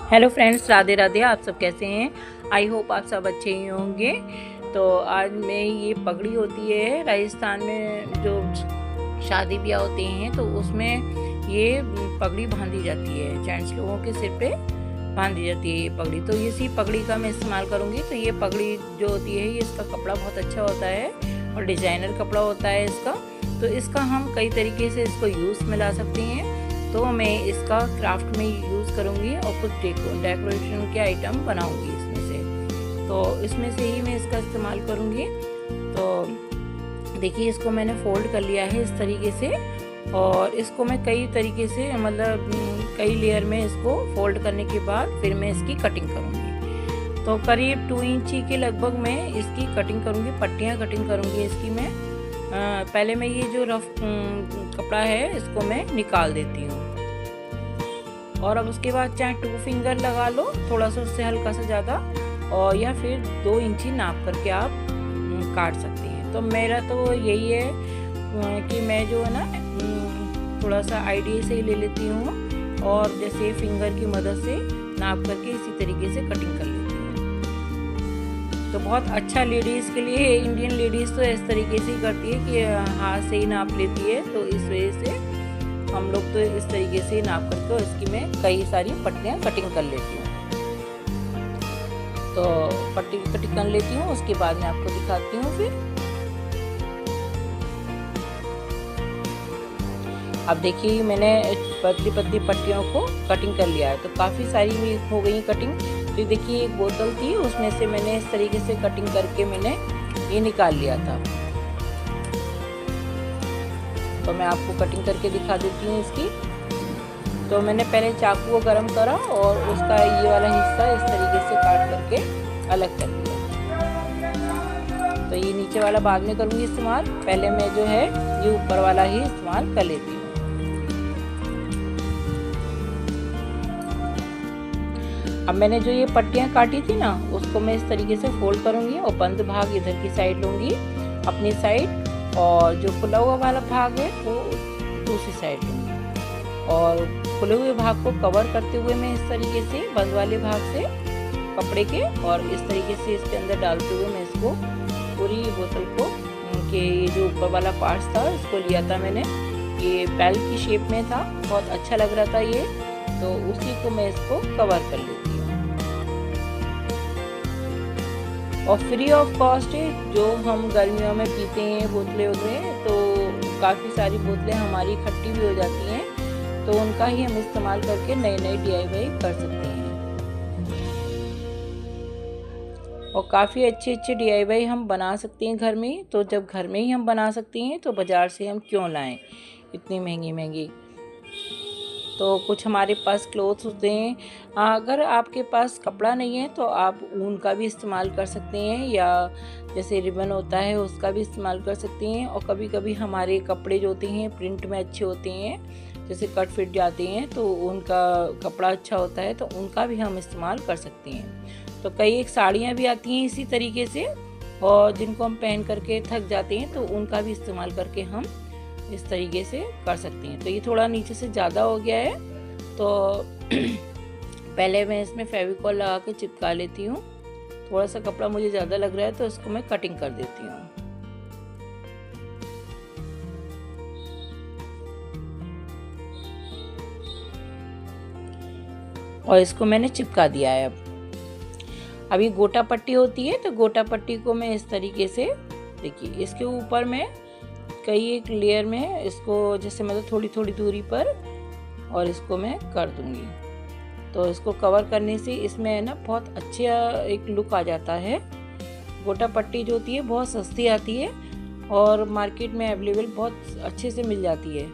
Hello friends, Radhe Radhe. आप सब कैसे हैं? आई होप आप सब अच्छे ही होंगे। तो आज मैं ये पगड़ी होती है राजस्थान में, जो शादी ब्याह होते हैं तो उसमें ये पगड़ी बांधी जाती है, जेंट्स लोगों के सिर पे बांधी जाती है ये पगड़ी। तो इसी पगड़ी का मैं इस्तेमाल करूँगी। तो ये पगड़ी जो होती है ये इसका कपड़ा बहुत अच्छा होता है और डिज़ाइनर कपड़ा होता है इसका। तो इसका हम कई तरीके से इसको यूज़ में ला सकते हैं। तो मैं इसका क्राफ्ट में यूज़ करूँगी और कुछ डेकोरेशन के आइटम बनाऊँगी इसमें से। तो इसमें से ही मैं इसका इस्तेमाल करूँगी। तो देखिए, इसको मैंने फोल्ड कर लिया है इस तरीके से, और इसको मैं कई तरीके से मतलब कई लेयर में इसको फोल्ड करने के बाद फिर मैं इसकी कटिंग करूँगी। तो करीब 2 इंची के लगभग मैं इसकी कटिंग करूँगी, पट्टियाँ कटिंग करूँगी इसकी मैं। पहले मैं ये जो रफ कपड़ा है इसको मैं निकाल देती हूँ, और अब उसके बाद चाहे 2 फिंगर लगा लो, थोड़ा सा उससे हल्का सा ज़्यादा, और या फिर 2 इंची नाप करके आप काट सकते हैं। तो मेरा तो यही है कि मैं जो है ना थोड़ा सा आइडिया से ही ले लेती हूँ, और जैसे फिंगर की मदद से नाप करके इसी तरीके से कटिंग कर लेती हूँ। तो बहुत अच्छा लेडीज़ के लिए, इंडियन लेडीज़ तो इस तरीके से ही करती है कि हाथ से ही नाप लेती है। तो इस वजह से हम लोग तो इस तरीके से ही नाप करके और इसकी मैं कई सारी पट्टियाँ कटिंग कर लेती हूँ। तो पट्टी कटिंग कर लेती हूँ, उसके बाद मैं आपको दिखाती हूँ फिर। अब देखिए, मैंने पतली पतली पट्टियों को कटिंग कर लिया है, तो काफ़ी सारी भी हो गई कटिंग। तो देखिए, एक बोतल थी, उसमें से मैंने इस तरीके से कटिंग करके मैंने ये निकाल लिया था। तो मैं आपको कटिंग करके दिखा देती हूँ इसकी। तो मैंने पहले चाकू को गरम करा और उसका ये वाला हिस्सा इस तरीके से काट करके अलग कर लिया। तो ये नीचे वाला बाद में करूँगी इस्तेमाल, पहले मैं जो है ये ऊपर वाला ही इस्तेमाल कर लेती हूँ। अब मैंने जो ये पट्टियाँ काटी थी ना, उसको मैं इस तरीके से फोल्ड करूँगी और बंद भाग इधर की साइड लूँगी अपनी साइड, और जो खुला हुआ वाला भाग है वो दूसरी साइड लूँगी। और खुले हुए भाग को कवर करते हुए मैं इस तरीके से बंद वाले भाग से कपड़े के, और इस तरीके से इसके अंदर डालते हुए मैं इसको पूरी बोतल को के ये जो ऊपर वाला पार्ट था इसको लिया था मैंने, ये बेल की शेप में था, बहुत अच्छा लग रहा था ये। तो उसी को मैं इसको कवर कर लेती हूँ। और फ्री ऑफ कॉस्ट है, जो हम गर्मियों में पीते हैं बोतलें वगैरह, तो काफ़ी सारी बोतलें हमारी खट्टी भी हो जाती हैं, तो उनका ही हम इस्तेमाल करके नए नए DIY कर सकते हैं। और काफ़ी अच्छे अच्छे DIY हम बना सकते हैं घर में। तो जब घर में ही हम बना सकते हैं तो बाज़ार से हम क्यों लाएं इतनी महंगी महंगी। तो कुछ हमारे पास क्लोथ्स होते हैं, अगर आपके पास कपड़ा नहीं है तो आप ऊन का भी इस्तेमाल कर सकते हैं, या जैसे रिबन होता है उसका भी इस्तेमाल कर सकते हैं। और कभी कभी हमारे कपड़े जो होते हैं प्रिंट में अच्छे होते हैं, जैसे कट फिट जाते हैं, तो उनका कपड़ा अच्छा होता है, तो उनका भी हम इस्तेमाल कर सकते हैं। तो कई एक साड़ियाँ भी आती हैं इसी तरीके से, और जिनको हम पहन करके थक जाते हैं, तो उनका भी इस्तेमाल करके हम इस तरीके से कर सकते हैं। तो ये थोड़ा नीचे से ज़्यादा हो गया है, तो पहले मैं इसमें फेविकॉल लगा के चिपका लेती हूँ। थोड़ा सा कपड़ा मुझे ज़्यादा लग रहा है तो इसको मैं कटिंग कर देती हूँ। और इसको मैंने चिपका दिया है। अब ये गोटा पट्टी होती है, तो गोटा पट्टी को मैं इस तरीके से, देखिए इसके ऊपर मैं कई एक लेयर में इसको, जैसे मतलब थोड़ी थोड़ी दूरी पर, और इसको मैं कर दूंगी। तो इसको कवर करने से इसमें ना बहुत अच्छा एक लुक आ जाता है। गोटा पट्टी जो होती है बहुत सस्ती आती है और मार्केट में अवेलेबल बहुत अच्छे से मिल जाती है।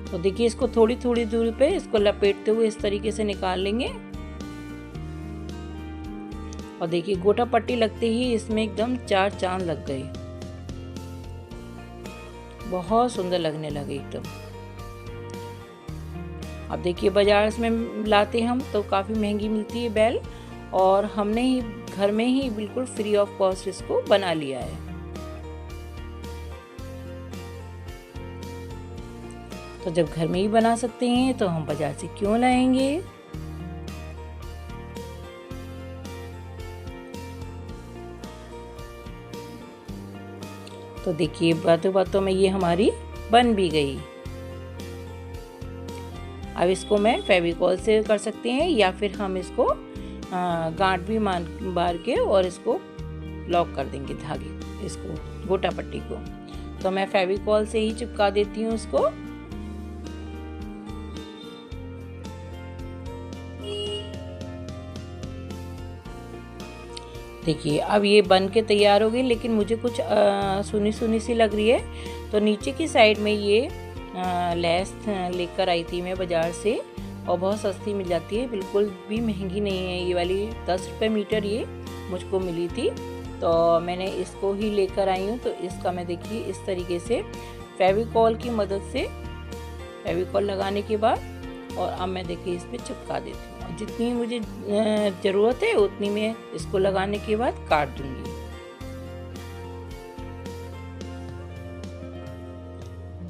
तो देखिए, इसको थोड़ी थोड़ी दूरी पे इसको लपेटते हुए इस तरीके से निकाल लेंगे। और देखिए, गोटा पट्टी लगते ही इसमें एकदम 4 चांद लग गए, बहुत सुंदर लगने लगे एकदम। अब देखिए, बाजार में लाते हम तो काफ़ी महंगी मिलती है बेल, और हमने ही घर में ही बिल्कुल फ्री ऑफ कॉस्ट इसको बना लिया है। तो जब घर में ही बना सकते हैं तो हम बाजार से क्यों लाएंगे। तो देखिए बातों बातों में ये हमारी बन भी गई। अब इसको मैं फेविकॉल से कर सकते हैं या फिर हम इसको गांठ भी मार के और इसको लॉक कर देंगे धागे, इसको गोटा पट्टी को। तो मैं फेविकॉल से ही चिपका देती हूँ इसको। देखिए अब ये बन के तैयार हो गई, लेकिन मुझे कुछ सुनी सुनी सी लग रही है। तो नीचे की साइड में ये लेस लेकर आई थी मैं बाज़ार से, और बहुत सस्ती मिल जाती है, बिल्कुल भी महंगी नहीं है। ये वाली 10 रुपये मीटर ये मुझको मिली थी, तो मैंने इसको ही लेकर आई हूँ। तो इसका मैं देखिए इस तरीके से फेविकॉल की मदद से फेविकॉल लगाने के बाद, और अब मैं देखिए इस पर चिपका देती हूँ। जितनी मुझे ज़रूरत है उतनी मैं इसको लगाने के बाद काट दूँगी।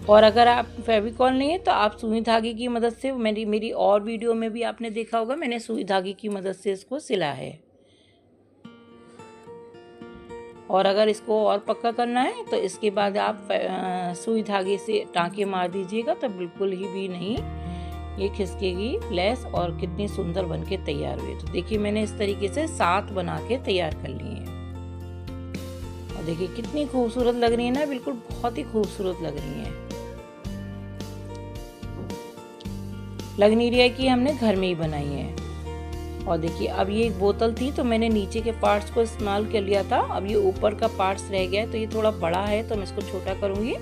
और अगर आप फेविकॉल नहीं है तो आप सुई धागे की मदद से, मेरी और वीडियो में भी आपने देखा होगा, मैंने सुई धागे की मदद से इसको सिला है। और अगर इसको और पक्का करना है तो इसके बाद आप सुई धागे से टाँके मार दीजिएगा, तो बिल्कुल ही भी नहीं ये खिसकेगी लेस, और कितनी सुंदर बन के तैयार हुई। तो देखिए मैंने इस तरीके से 7 बना के तैयार कर लिए हैं, और देखिए कितनी खूबसूरत लग रही है ना, बिल्कुल बहुत ही खूबसूरत लग रही है। लग नहीं रहा है कि हमने घर में ही बनाई है। और देखिए अब ये एक बोतल थी, तो मैंने नीचे के पार्ट्स को इस्तेमाल कर लिया था। अब ये ऊपर का पार्ट्स रह गया है, तो ये थोड़ा बड़ा है तो मैं इसको छोटा करूँगी,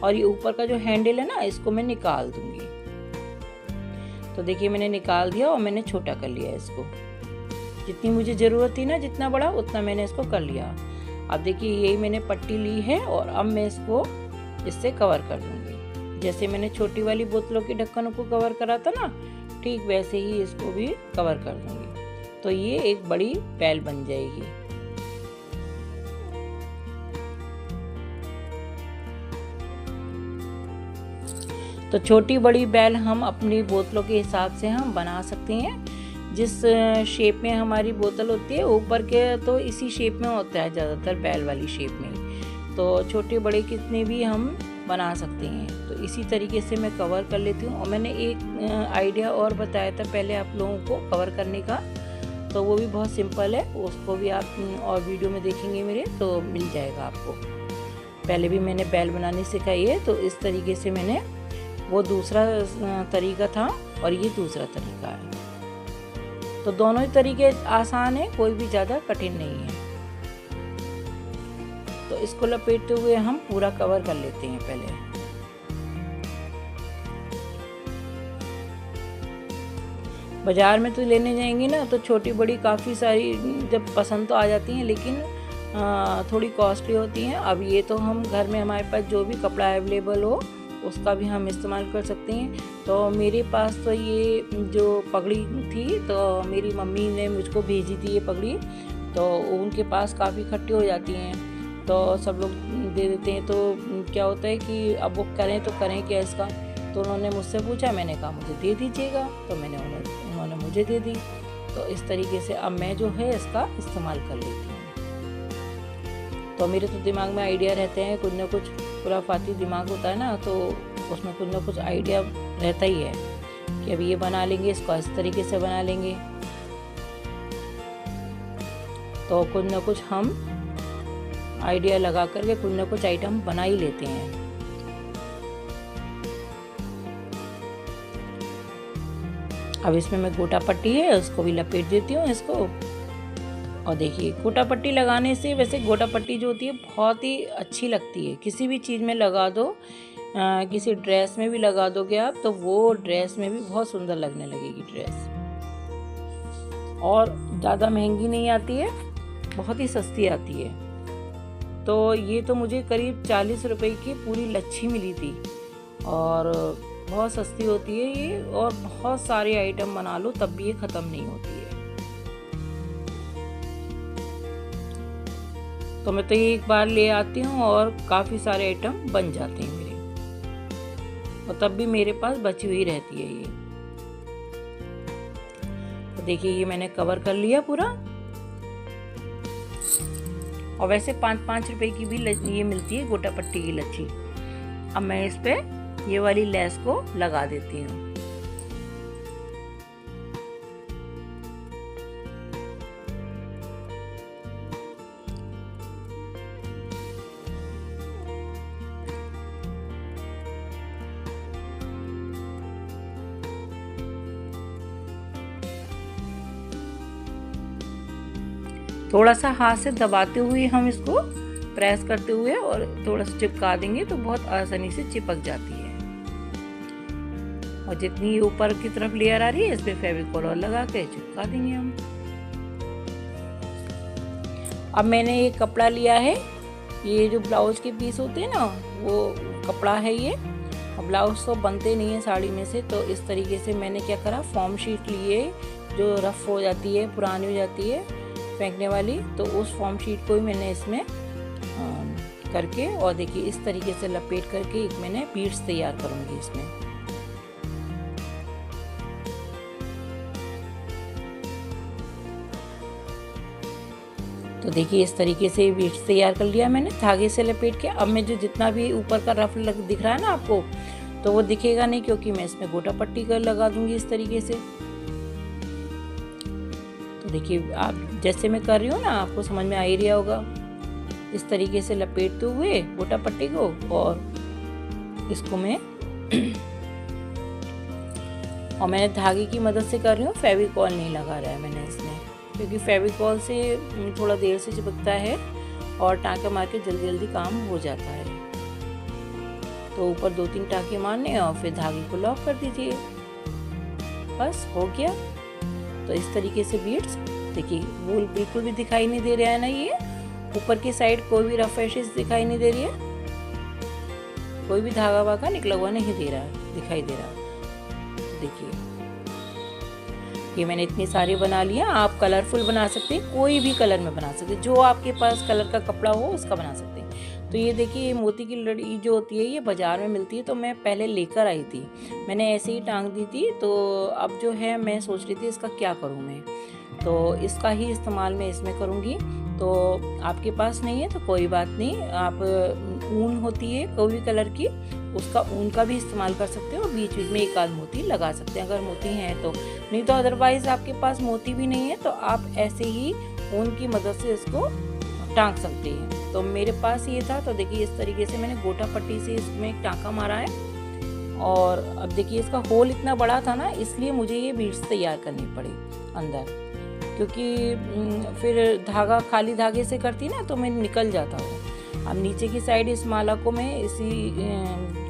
और ये ऊपर का जो हैंडल है ना इसको मैं निकाल दूँगी। तो देखिए मैंने निकाल दिया और मैंने छोटा कर लिया इसको। जितनी मुझे ज़रूरत थी ना, जितना बड़ा उतना मैंने इसको कर लिया। अब देखिए यही मैंने पट्टी ली है, और अब मैं इसको इससे कवर कर दूँगी। जैसे मैंने छोटी वाली बोतलों के ढक्कनों को कवर करा था ना, ठीक वैसे ही इसको भी कवर कर दूँगी। तो ये एक बड़ी बैल बन जाएगी। तो छोटी बड़ी बैल हम अपनी बोतलों के हिसाब से हम बना सकते हैं। जिस शेप में हमारी बोतल होती है ऊपर के, तो इसी शेप में होता है ज़्यादातर, बैल वाली शेप में। तो छोटे बड़े कितने भी हम बना सकते हैं। तो इसी तरीके से मैं कवर कर लेती हूँ। और मैंने एक आइडिया और बताया था पहले आप लोगों को कवर करने का, तो वो भी बहुत सिंपल है, उसको भी आप और वीडियो में देखेंगे मेरे तो मिल जाएगा आपको। पहले भी मैंने बैल बनानी सिखाई है, तो इस तरीके से मैंने, वो दूसरा तरीका था और ये दूसरा तरीका है। तो दोनों ही तरीके आसान है, कोई भी ज़्यादा कठिन नहीं है। तो इसको लपेटते हुए हम पूरा कवर कर लेते हैं पहले। बाज़ार में तो लेने जाएंगे ना तो छोटी बड़ी काफ़ी सारी जब पसंद तो आ जाती हैं, लेकिन थोड़ी कॉस्टली होती हैं। अब ये तो हम घर में हमारे पास जो भी कपड़ा अवेलेबल हो उसका भी हम इस्तेमाल कर सकते हैं। तो मेरे पास तो ये जो पगड़ी थी, तो मेरी मम्मी ने मुझको भेजी थी ये पगड़ी, तो उनके पास काफ़ी इकट्ठी हो जाती हैं, तो सब लोग दे देते हैं। तो क्या होता है कि अब वो करें तो करें क्या इसका। तो उन्होंने मुझसे पूछा, मैंने कहा मुझे दे दीजिएगा, तो उन्होंने मुझे दे दी। तो इस तरीके से अब मैं जो है इसका इस्तेमाल कर लेती हूँ। तो मेरे तो दिमाग में आइडिया रहते हैं, कुछ ना कुछ खुराफाती दिमाग होता है ना, तो उसमें कुछ ना कुछ आइडिया रहता ही है कि अब ये बना लेंगे, इसको इस तरीके से बना लेंगे। तो कुछ ना कुछ हम आइडिया लगा करके कुछ ना कुछ आइटम बना ही लेते हैं। अब इसमें मैं गोटा पट्टी है उसको भी लपेट देती हूँ इसको। और देखिए गोटा पट्टी लगाने से, वैसे गोटा पट्टी जो होती है बहुत ही अच्छी लगती है, किसी भी चीज़ में लगा दो, किसी ड्रेस में भी लगा दोगे आप तो वो ड्रेस में भी बहुत सुंदर लगने लगेगी ड्रेस। और ज़्यादा महंगी नहीं आती है, बहुत ही सस्ती आती है। तो ये तो मुझे करीब 40 रुपए की पूरी लच्छी मिली थी, और बहुत सस्ती होती है ये, और बहुत सारे आइटम बना लो तब भी ये ख़त्म नहीं होती है। तो मैं तो ये एक बार ले आती हूँ और काफ़ी सारे आइटम बन जाते हैं मेरे। और तब भी मेरे पास बची हुई रहती है ये। तो देखिए ये मैंने कवर कर लिया पूरा। और वैसे 5-5 रुपए की भी ये मिलती है गोटा पट्टी की लच्छी। अब मैं इस पे ये वाली लेस को लगा देती हूँ। थोड़ा सा हाथ से दबाते हुए हम इसको प्रेस करते हुए और थोड़ा सा चिपका देंगे तो बहुत आसानी से चिपक जाती है। और जितनी ऊपर की तरफ लेयर आ रही है इस पे फेविकोल और लगा के चिपका देंगे हम। अब मैंने ये कपड़ा लिया है, ये जो ब्लाउज के पीस होते हैं ना वो कपड़ा है ये। ब्लाउज तो बनते नहीं है साड़ी में से, तो इस तरीके से मैंने क्या करा, फॉर्म शीट लिए जो रफ हो जाती है, पुरानी हो जाती है फेंकने वाली, तो उस फॉर्म शीट को ही मैंने इसमें करके और देखिए इस तरीके से लपेट करके एक मैंने बीड्स तैयार करूंगी इसमें। तो देखिए इस तरीके से बीड्स तैयार कर लिया मैंने धागे से लपेट के। अब मैं जो जितना भी ऊपर का रफ दिख रहा है ना आपको, तो वो दिखेगा नहीं क्योंकि मैं इसमें गोटा पट्टी कर लगा दूंगी इस तरीके से। तो देखिए आप जैसे मैं कर रही हूँ ना आपको समझ में आ ही रहा होगा। इस तरीके से लपेटते हुए गोटा पट्टी को और इसको मैं और मैंने धागे की मदद से कर रही हूँ, फेविकॉल नहीं लगा रहा है मैंने इसमें, क्योंकि फेविकॉल से थोड़ा देर से चिपकता है और टाँके मार के जल्दी जल्दी काम हो जाता है। तो ऊपर 2-3 टाँके मारने और फिर धागे को लॉक कर दीजिए, बस हो गया। तो इस तरीके से बीड्स देखिए वूल बिल्कुल भी दिखाई नहीं दे रहा है ना, ये ऊपर की साइड कोई भी रफ एशेस दिखाई नहीं दे रही है, कोई भी धागा वागा निकला हुआ नहीं दे रहा है, दिखाई दे रहा। देखिए ये मैंने इतनी सारी बना लिया। आप कलरफुल बना सकते हैं, कोई भी कलर में बना सकते हैं, जो आपके पास कलर का कपड़ा हो उसका बना सकते हैं। तो ये देखिए ये मोती की लड़ी जो होती है ये बाज़ार में मिलती है, तो मैं पहले लेकर आई थी, मैंने ऐसे ही टांग दी थी। तो अब जो है मैं सोच रही थी इसका क्या करूँ मैं, तो इसका ही इस्तेमाल मैं इसमें करूँगी। तो आपके पास नहीं है तो कोई बात नहीं, आप ऊन होती है कोई भी कलर की, उसका ऊन का भी इस्तेमाल कर सकते हो और बीच बीच में एक आध मोती लगा सकते हैं अगर मोती हैं तो, नहीं तो अदरवाइज़ आपके पास मोती भी नहीं है तो आप ऐसे ही ऊन की मदद से इसको टांग सकते हैं। तो मेरे पास ये था, तो देखिए इस तरीके से मैंने गोटा पट्टी से इसमें एक टाँका मारा है। और अब देखिए इसका होल इतना बड़ा था ना, इसलिए मुझे ये बीड्स तैयार करनी पड़ी अंदर, क्योंकि फिर धागा खाली धागे से करती ना तो मैं निकल जाता हूँ। अब नीचे की साइड इस माला को मैं इसी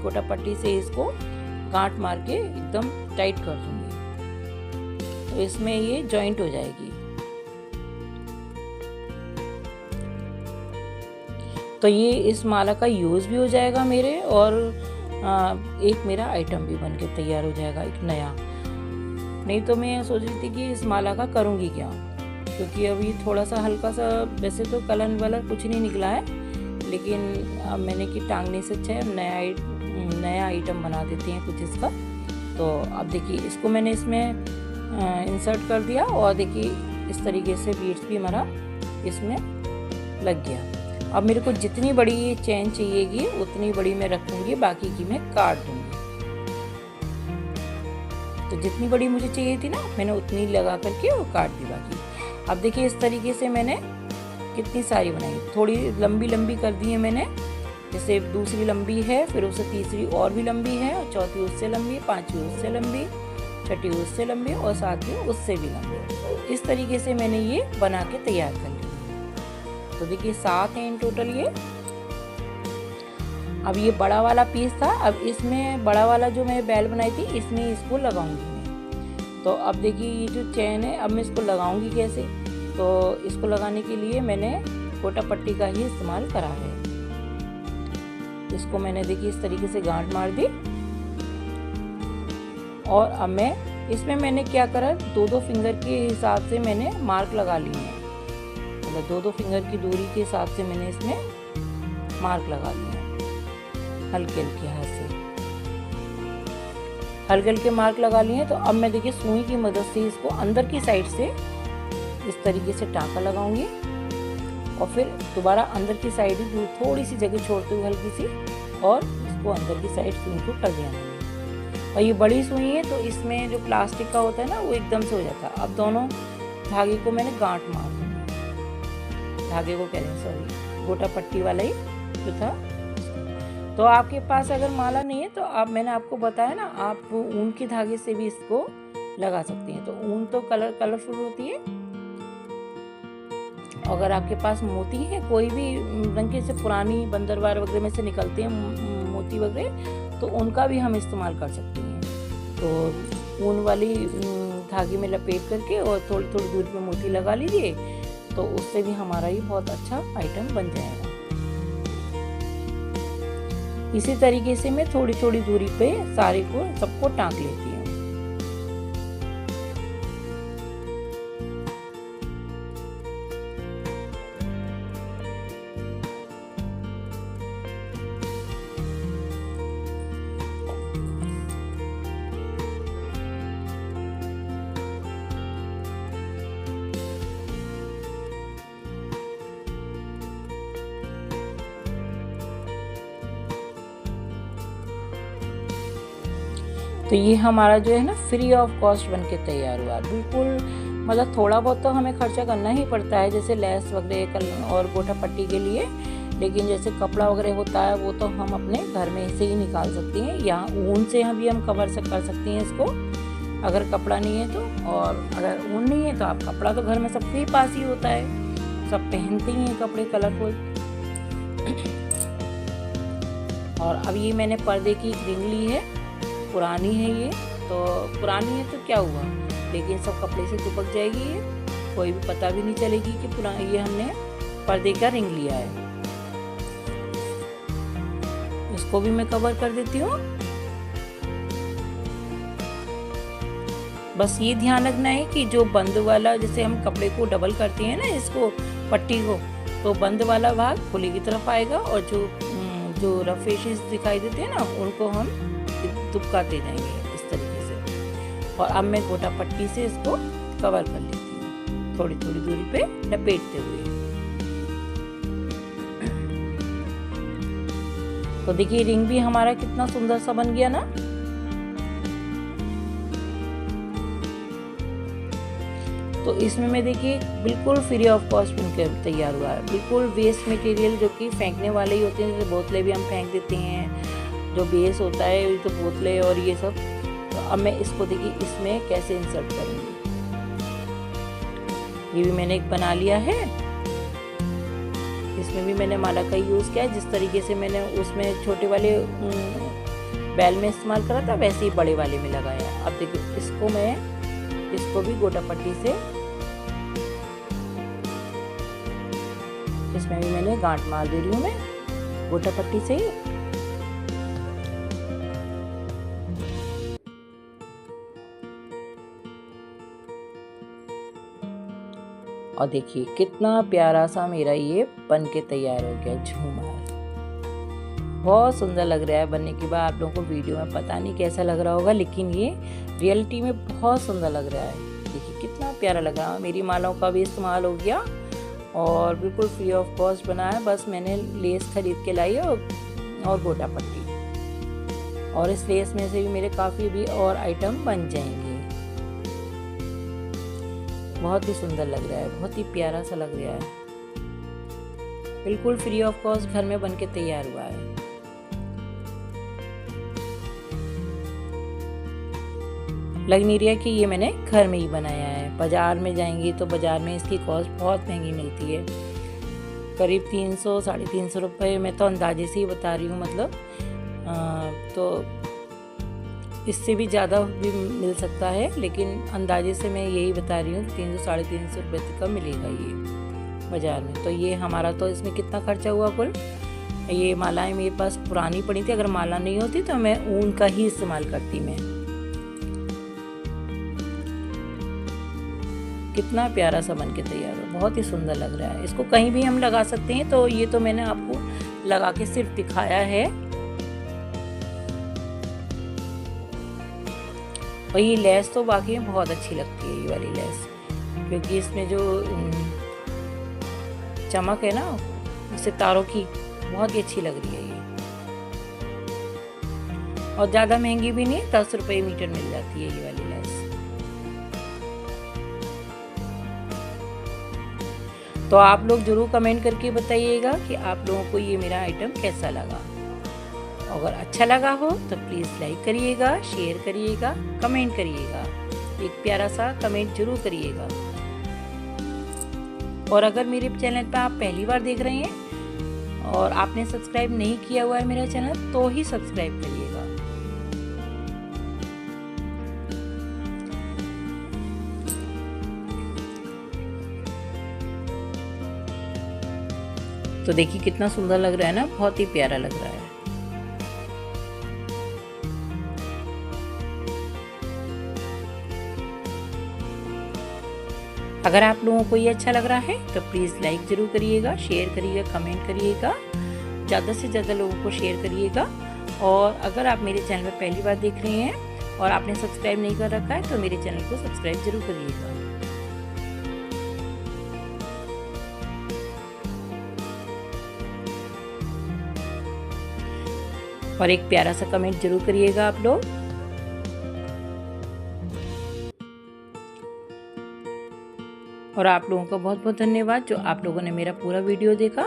गोटा पट्टी से इसको गांठ मार के एकदम टाइट कर दूंगी, तो इसमें ये जॉइंट हो जाएगी। तो ये इस माला का यूज़ भी हो जाएगा मेरे, और एक मेरा आइटम भी बन के तैयार हो जाएगा एक नया। नहीं तो मैं सोच रही थी कि इस माला का करूँगी क्या, क्योंकि अभी थोड़ा सा हल्का सा, वैसे तो कलर वलर कुछ नहीं निकला है, लेकिन अब मैंने कि टांगने से अच्छा है नया आइटम बना देते हैं कुछ इसका। तो अब देखिए इसको मैंने इसमें इंसर्ट कर दिया और देखिए इस तरीके से बीड्स भी हमारा इसमें लग गया। अब मेरे को जितनी बड़ी ये चेन चाहिएगी उतनी बड़ी मैं रखूँगी, बाकी की मैं काट दूँगी। तो जितनी बड़ी मुझे चाहिए थी ना मैंने उतनी लगा करके वो काट दी बाकी। अब देखिए इस तरीके से मैंने कितनी सारी बनाई, थोड़ी लंबी लंबी कर दी है मैंने, जैसे दूसरी लंबी है, फिर उससे तीसरी और भी लंबी है, और चौथी उससे लंबी, पांचवी उससे लंबी, छठी उससे लंबी और सातवीं उससे भी लंबी। इस तरीके से मैंने ये बना के तैयार कर ली। तो देखिए 7 हैं इन टोटल ये। अब ये बड़ा वाला पीस था, अब इसमें बड़ा वाला जो मैं बैल बनाई थी इसमें इसको लगाऊंगी मैं। तो अब देखिए ये जो चैन है, अब मैं इसको लगाऊंगी कैसे, तो इसको लगाने के लिए मैंने गोटा पट्टी का ही इस्तेमाल करा है। इसको मैंने देखिए इस तरीके से गांठ मार दी, और अब मैं इसमें मैंने क्या करा, 2-2 फिंगर के हिसाब से मैंने मार्क लगा लिए हैं, मतलब 2-2 फिंगर की दूरी के हिसाब से मैंने इसमें मार्क लगा लिए हैं हल्के हल्के हाथ से। हल्के हल्के मार्क लगा लिए हैं। तो अब मैं देखिए सुई की मदद से इसको अंदर की साइड से इस तरीके से टाँका लगाऊंगी और फिर दोबारा अंदर की साइड ही थोड़ी सी जगह छोड़ते हुए हल्की सी, और इसको अंदर की साइड सुई को कर दिया। और ये बड़ी सुई है तो इसमें जो प्लास्टिक का होता है ना वो एकदम से हो जाता है। अब दोनों धागे को मैंने गांठ मार दी, धागे को कह रहे हैं सॉरी, गोटा पट्टी वाला ही जो था। तो आपके पास अगर माला नहीं है तो आप, मैंने आपको बताया ना, आप ऊन के धागे से भी इसको लगा सकती हैं। तो ऊन तो कलरफुल होती है। अगर आपके पास मोती है, कोई भी रंग के, से पुरानी बंदरवार वगैरह में से निकलते हैं मोती वगैरह, तो उनका भी हम इस्तेमाल कर सकते हैं। तो ऊन वाली धागे में लपेट करके और थोड़ी थोड़ी दूरी पे मोती लगा लीजिए, तो उससे भी हमारा ये बहुत अच्छा आइटम बन जाएगा। इसी तरीके से मैं थोड़ी थोड़ी दूरी पे सारे को सबको टाँक लेती हूँ। तो ये हमारा जो है ना फ्री ऑफ कॉस्ट बन के तैयार हुआ। बिल्कुल मतलब थोड़ा बहुत तो हमें खर्चा करना ही पड़ता है, जैसे लेस वगैरह और गोटा पट्टी के लिए, लेकिन जैसे कपड़ा वगैरह होता है वो तो हम अपने घर में से ही निकाल सकते हैं। यहाँ ऊन से भी हम कवर कर सकते हैं इसको, अगर कपड़ा नहीं है तो। और अगर ऊन नहीं है तो आप, कपड़ा तो घर में सबके पास ही होता है, सब पहनते ही हैं कपड़े कलरफुल। और अब ये मैंने पर्दे की रिंग ली है, पुरानी है ये, तो पुरानी है तो क्या हुआ, लेकिन सब कपड़े से चिपक जाएगी ये, कोई भी पता भी नहीं चलेगी कि पुरानी, ये हमने पर्दे का रिंग लिया है। इसको भी मैं कवर कर देती हूँ। बस ये ध्यान रखना है कि जो बंद वाला, जैसे हम कपड़े को डबल करते हैं ना इसको, पट्टी को, तो बंद वाला भाग खुली की तरफ आएगा, और जो रफ एजेस दिखाई देते हैं ना उनको हम दुबकाते जाएंगे इस तरीके से। और अब मैं गोटा पट्टी से इसको कवर कर लेती हूँ, थोड़ी थोड़ी दूरी पे लपेटते हुए। तो देखिए रिंग भी हमारा कितना सुंदर सा बन गया ना। तो इसमें मैं देखिए बिल्कुल फ्री ऑफ कॉस्ट बनकर तैयार हुआ है। बिल्कुल वेस्ट मटेरियल जो कि फेंकने वाले ही होते हैं, जैसे बोतलें भी हम फेंक देते हैं, जो बेस होता है तो बोतलें और ये सब। तो अब मैं इसको देखिए इसमें कैसे इंसर्ट करूँगी। ये भी मैंने एक बना लिया है, इसमें भी मैंने माला का यूज़ किया है। जिस तरीके से मैंने उसमें छोटे वाले बैल में इस्तेमाल करा था, वैसे ही बड़े वाले में लगाया। अब देखिए इसको भी गोटा पट्टी से, इसमें भी मैंने गांठ मार दे रही हूँ मैं गोटा पट्टी से ही। और देखिए कितना प्यारा सा मेरा ये बन के तैयार हो गया झूमर। बहुत सुंदर लग रहा है बनने के बाद। आप लोगों को वीडियो में पता नहीं कैसा लग रहा होगा, लेकिन ये रियलिटी में बहुत सुंदर लग रहा है। देखिए कितना प्यारा लग रहा है। मेरी मालाओं का भी इस्तेमाल हो गया और बिल्कुल फ्री ऑफ कॉस्ट बना है। बस मैंने लेस खरीद के लाई है और गोटा पट्टी, और इस लेस में से भी मेरे काफ़ी भी और आइटम बन जाएंगे। बहुत ही सुंदर लग रहा है, बहुत ही प्यारा सा लग रहा है। बिल्कुल फ्री ऑफ कॉस्ट घर में बन के तैयार हुआ है। लग नहीं रहा कि ये मैंने घर में ही बनाया है। बाज़ार में जाएंगी तो बाज़ार में इसकी कॉस्ट बहुत महंगी मिलती है, करीब 300 साढ़े 300 रुपये। मैं तो अंदाजे से ही बता रही हूँ, मतलब तो इससे भी ज़्यादा भी मिल सकता है, लेकिन अंदाजे से मैं यही बता रही हूँ कि 300 साढ़े 300 रुपये तक का मिलेगा ये बाज़ार में। तो ये हमारा, तो इसमें कितना खर्चा हुआ कुल। ये मालाएं मेरे पास पुरानी पड़ी थी, अगर माला नहीं होती तो मैं ऊन का ही इस्तेमाल करती। मैं कितना प्यारा सा बन के तैयार हो, बहुत ही सुंदर लग रहा है। इसको कहीं भी हम लगा सकते हैं। तो ये तो मैंने आपको लगा के सिर्फ दिखाया है। और ये लेस तो बाकी में बहुत अच्छी लगती है, ये वाली लेस, क्योंकि इसमें जो चमक है ना सितारों की, बहुत ही अच्छी लग रही है ये। और ज़्यादा महंगी भी नहीं, 10 रुपये मीटर मिल जाती है ये वाली लेस। तो आप लोग ज़रूर कमेंट करके बताइएगा कि आप लोगों को ये मेरा आइटम कैसा लगा। अगर अच्छा लगा हो तो प्लीज़ लाइक करिएगा, शेयर करिएगा, कमेंट करिएगा, एक प्यारा सा कमेंट जरूर करिएगा। और अगर मेरे चैनल पर आप पहली बार देख रहे हैं और आपने सब्सक्राइब नहीं किया हुआ है मेरा चैनल, तो ही सब्सक्राइब करिएगा। तो देखिए कितना सुंदर लग रहा है ना, बहुत ही प्यारा लग रहा है। अगर आप लोगों को ये अच्छा लग रहा है तो प्लीज़ लाइक ज़रूर करिएगा, शेयर करिएगा, कमेंट करिएगा, ज़्यादा से ज़्यादा लोगों को शेयर करिएगा। और अगर आप मेरे चैनल पर पहली बार देख रहे हैं और आपने सब्सक्राइब नहीं कर रखा है तो मेरे चैनल को सब्सक्राइब ज़रूर करिएगा। और एक प्यारा सा कमेंट जरूर करिएगा आप लोग। और आप लोगों का बहुत बहुत धन्यवाद जो आप लोगों ने मेरा पूरा वीडियो देखा।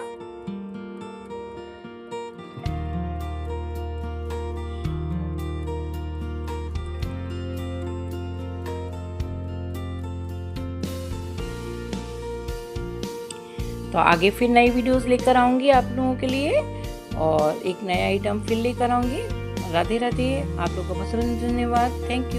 तो आगे फिर नई वीडियोस लेकर आऊंगी आप लोगों के लिए, और एक नया आइटम फिर लेकर आऊंगी। राधे राधे, आप लोगों का बहुत धन्यवाद, थैंक यू।